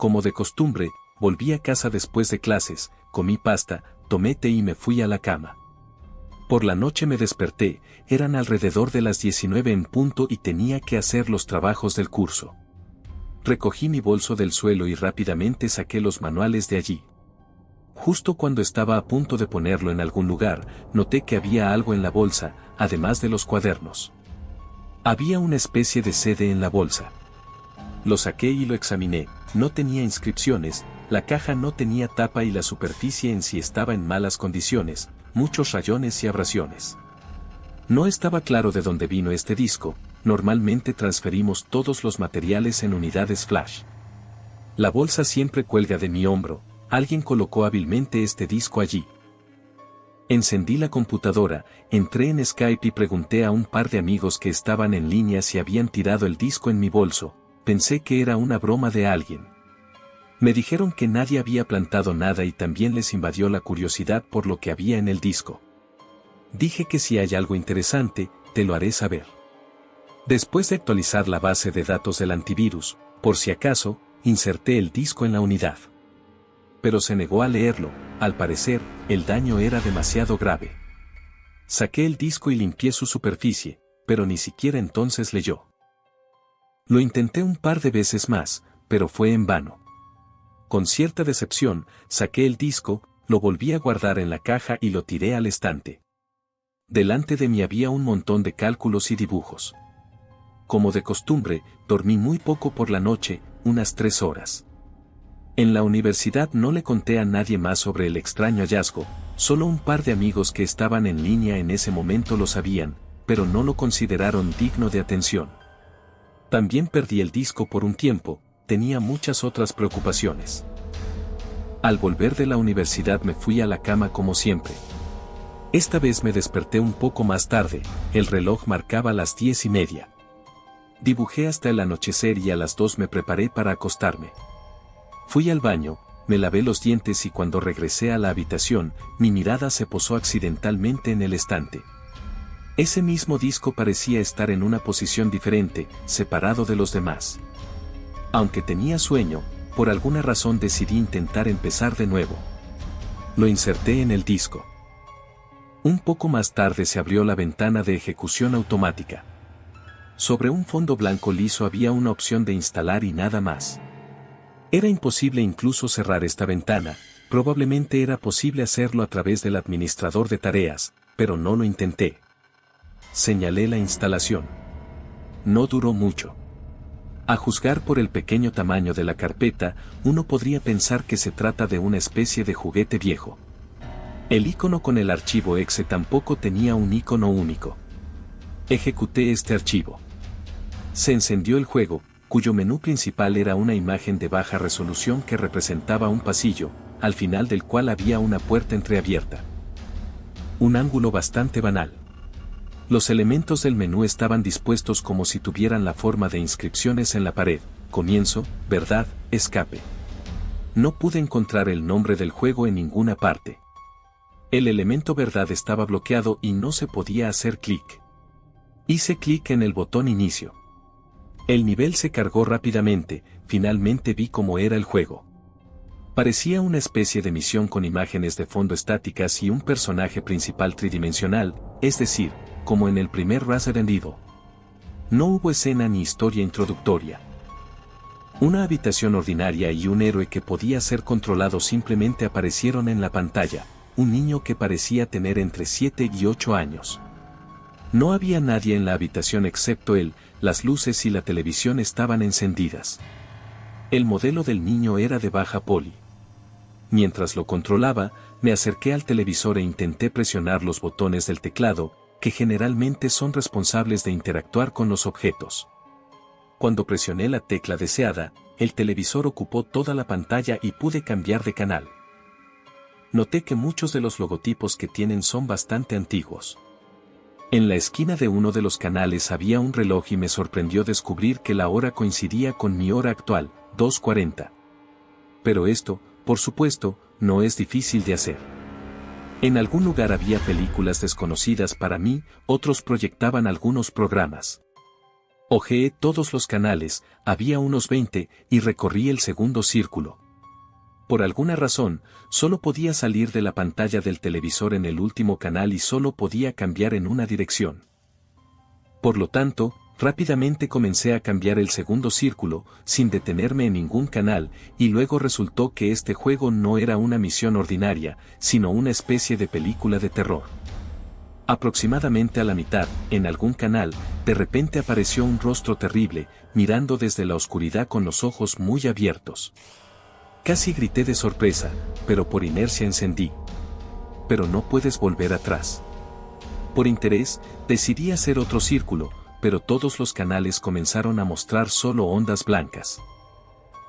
Como de costumbre, volví a casa después de clases, comí pasta, tomé té y me fui a la cama. Por la noche me desperté, eran alrededor de las 19 en punto y tenía que hacer los trabajos del curso. Recogí mi bolso del suelo y rápidamente saqué los manuales de allí. Justo cuando estaba a punto de ponerlo en algún lugar, noté que había algo en la bolsa, además de los cuadernos. Había una especie de CD en la bolsa. Lo saqué y lo examiné, no tenía inscripciones, la caja no tenía tapa y la superficie en sí estaba en malas condiciones, muchos rayones y abrasiones. No estaba claro de dónde vino este disco, normalmente transferimos todos los materiales en unidades flash. La bolsa siempre cuelga de mi hombro, alguien colocó hábilmente este disco allí. Encendí la computadora, entré en Skype y pregunté a un par de amigos que estaban en línea si habían tirado el disco en mi bolso. Pensé que era una broma de alguien. Me dijeron que nadie había plantado nada y también les invadió la curiosidad por lo que había en el disco. Dije que si hay algo interesante, te lo haré saber. Después de actualizar la base de datos del antivirus, por si acaso, inserté el disco en la unidad. Pero se negó a leerlo, al parecer, el daño era demasiado grave. Saqué el disco y limpié su superficie, pero ni siquiera entonces leyó. Lo intenté un par de veces más, pero fue en vano. Con cierta decepción, saqué el disco, lo volví a guardar en la caja y lo tiré al estante. Delante de mí había un montón de cálculos y dibujos. Como de costumbre, dormí muy poco por la noche, unas 3 horas. En la universidad no le conté a nadie más sobre el extraño hallazgo, solo un par de amigos que estaban en línea en ese momento lo sabían, pero no lo consideraron digno de atención. También perdí el disco por un tiempo, tenía muchas otras preocupaciones. Al volver de la universidad me fui a la cama como siempre. Esta vez me desperté un poco más tarde, el reloj marcaba las 10:30. Dibujé hasta el anochecer y a las 2 me preparé para acostarme. Fui al baño, me lavé los dientes y cuando regresé a la habitación, mi mirada se posó accidentalmente en el estante. Ese mismo disco parecía estar en una posición diferente, separado de los demás. Aunque tenía sueño, por alguna razón decidí intentar empezar de nuevo. Lo inserté en el disco. Un poco más tarde se abrió la ventana de ejecución automática. Sobre un fondo blanco liso había una opción de instalar y nada más. Era imposible incluso cerrar esta ventana, probablemente era posible hacerlo a través del administrador de tareas, pero no lo intenté. Señalé la instalación. No duró mucho. A juzgar por el pequeño tamaño de la carpeta, uno podría pensar que se trata de una especie de juguete viejo. El icono con el archivo exe tampoco tenía un icono único. Ejecuté este archivo. Se encendió el juego, cuyo menú principal era una imagen de baja resolución que representaba un pasillo, al final del cual había una puerta entreabierta. Un ángulo bastante banal. Los elementos del menú estaban dispuestos como si tuvieran la forma de inscripciones en la pared: comienzo, verdad, escape. No pude encontrar el nombre del juego en ninguna parte. El elemento verdad estaba bloqueado y no se podía hacer clic. Hice clic en el botón inicio. El nivel se cargó rápidamente, finalmente vi cómo era el juego. Parecía una especie de misión con imágenes de fondo estáticas y un personaje principal tridimensional, es decir, como en el primer Resident Evil. No hubo escena ni historia introductoria. Una habitación ordinaria y un héroe que podía ser controlado simplemente aparecieron en la pantalla, un niño que parecía tener entre 7 y 8 años. No había nadie en la habitación excepto él, las luces y la televisión estaban encendidas. El modelo del niño era de baja poli. Mientras lo controlaba, me acerqué al televisor e intenté presionar los botones del teclado, que generalmente son responsables de interactuar con los objetos. Cuando presioné la tecla deseada, el televisor ocupó toda la pantalla y pude cambiar de canal. Noté que muchos de los logotipos que tienen son bastante antiguos. En la esquina de uno de los canales había un reloj y me sorprendió descubrir que la hora coincidía con mi hora actual, 2:40. Pero esto, por supuesto, no es difícil de hacer. En algún lugar había películas desconocidas para mí, otros proyectaban algunos programas. Hojeé todos los canales, había unos 20, y recorrí el segundo círculo. Por alguna razón, solo podía salir de la pantalla del televisor en el último canal y solo podía cambiar en una dirección. Por lo tanto, rápidamente comencé a cambiar el segundo círculo, sin detenerme en ningún canal, y luego resultó que este juego no era una misión ordinaria, sino una especie de película de terror. Aproximadamente a la mitad, en algún canal, de repente apareció un rostro terrible, mirando desde la oscuridad con los ojos muy abiertos. Casi grité de sorpresa, pero por inercia encendí. Pero no puedes volver atrás. Por interés, decidí hacer otro círculo, pero todos los canales comenzaron a mostrar solo ondas blancas.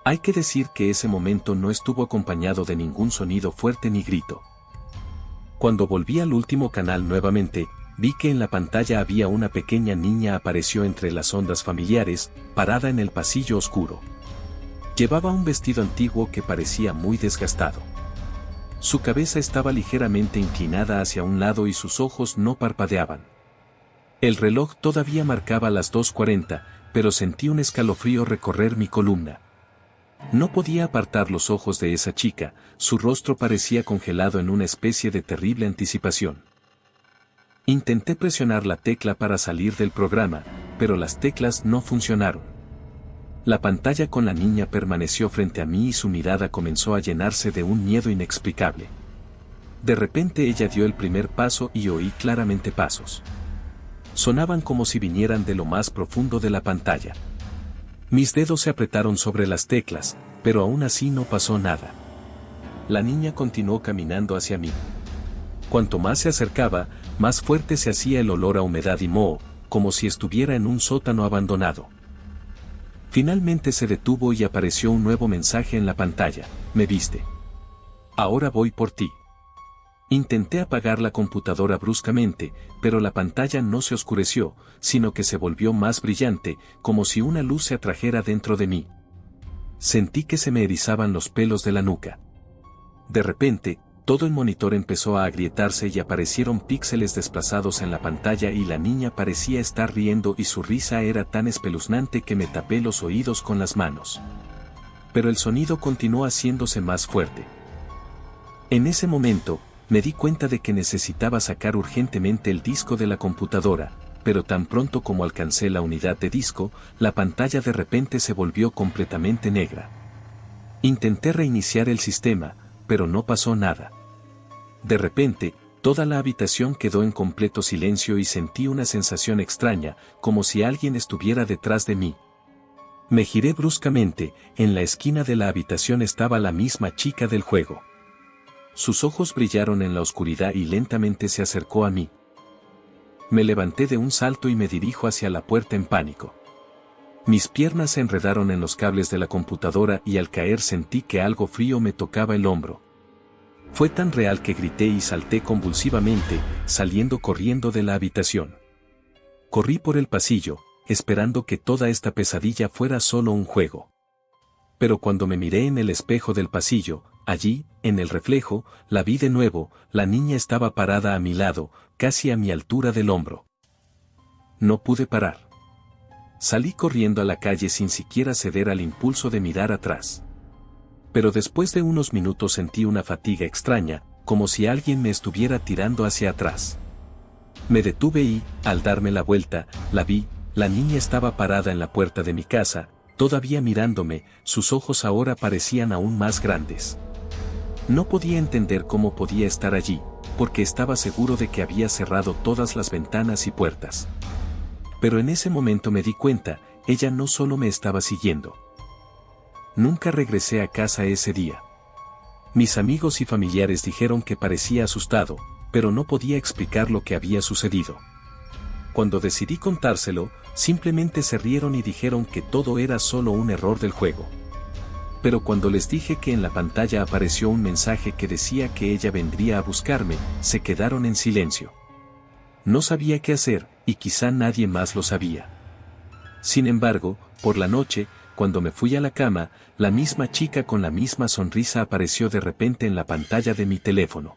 Hay que decir que ese momento no estuvo acompañado de ningún sonido fuerte ni grito. Cuando volví al último canal nuevamente, vi que en la pantalla había una pequeña niña apareció entre las ondas familiares, parada en el pasillo oscuro. Llevaba un vestido antiguo que parecía muy desgastado. Su cabeza estaba ligeramente inclinada hacia un lado y sus ojos no parpadeaban. El reloj todavía marcaba las 2:40, pero sentí un escalofrío recorrer mi columna. No podía apartar los ojos de esa chica, su rostro parecía congelado en una especie de terrible anticipación. Intenté presionar la tecla para salir del programa, pero las teclas no funcionaron. La pantalla con la niña permaneció frente a mí y su mirada comenzó a llenarse de un miedo inexplicable. De repente ella dio el primer paso y oí claramente pasos. Sonaban como si vinieran de lo más profundo de la pantalla. Mis dedos se apretaron sobre las teclas, pero aún así no pasó nada. La niña continuó caminando hacia mí. Cuanto más se acercaba, más fuerte se hacía el olor a humedad y moho, como si estuviera en un sótano abandonado. Finalmente se detuvo y apareció un nuevo mensaje en la pantalla: me viste. Ahora voy por ti. Intenté apagar la computadora bruscamente, pero la pantalla no se oscureció, sino que se volvió más brillante, como si una luz se atrajera dentro de mí. Sentí que se me erizaban los pelos de la nuca. De repente, todo el monitor empezó a agrietarse y aparecieron píxeles desplazados en la pantalla y la niña parecía estar riendo y su risa era tan espeluznante que me tapé los oídos con las manos. Pero el sonido continuó haciéndose más fuerte. En ese momento, me di cuenta de que necesitaba sacar urgentemente el disco de la computadora, pero tan pronto como alcancé la unidad de disco, la pantalla de repente se volvió completamente negra. Intenté reiniciar el sistema, pero no pasó nada. De repente, toda la habitación quedó en completo silencio y sentí una sensación extraña, como si alguien estuviera detrás de mí. Me giré bruscamente, en la esquina de la habitación estaba la misma chica del juego. Sus ojos brillaron en la oscuridad y lentamente se acercó a mí. Me levanté de un salto y me dirijo hacia la puerta en pánico. Mis piernas se enredaron en los cables de la computadora y al caer sentí que algo frío me tocaba el hombro. Fue tan real que grité y salté convulsivamente, saliendo corriendo de la habitación. Corrí por el pasillo, esperando que toda esta pesadilla fuera solo un juego. Pero cuando me miré en el espejo del pasillo, allí, en el reflejo, la vi de nuevo, la niña estaba parada a mi lado, casi a mi altura del hombro. No pude parar. Salí corriendo a la calle sin siquiera ceder al impulso de mirar atrás. Pero después de unos minutos sentí una fatiga extraña, como si alguien me estuviera tirando hacia atrás. Me detuve y, al darme la vuelta, la vi, la niña estaba parada en la puerta de mi casa, todavía mirándome, sus ojos ahora parecían aún más grandes. No podía entender cómo podía estar allí, porque estaba seguro de que había cerrado todas las ventanas y puertas. Pero en ese momento me di cuenta, ella no solo me estaba siguiendo. Nunca regresé a casa ese día. Mis amigos y familiares dijeron que parecía asustado, pero no podía explicar lo que había sucedido. Cuando decidí contárselo, simplemente se rieron y dijeron que todo era solo un error del juego. Pero cuando les dije que en la pantalla apareció un mensaje que decía que ella vendría a buscarme, se quedaron en silencio. No sabía qué hacer, y quizá nadie más lo sabía. Sin embargo, por la noche, cuando me fui a la cama, la misma chica con la misma sonrisa apareció de repente en la pantalla de mi teléfono.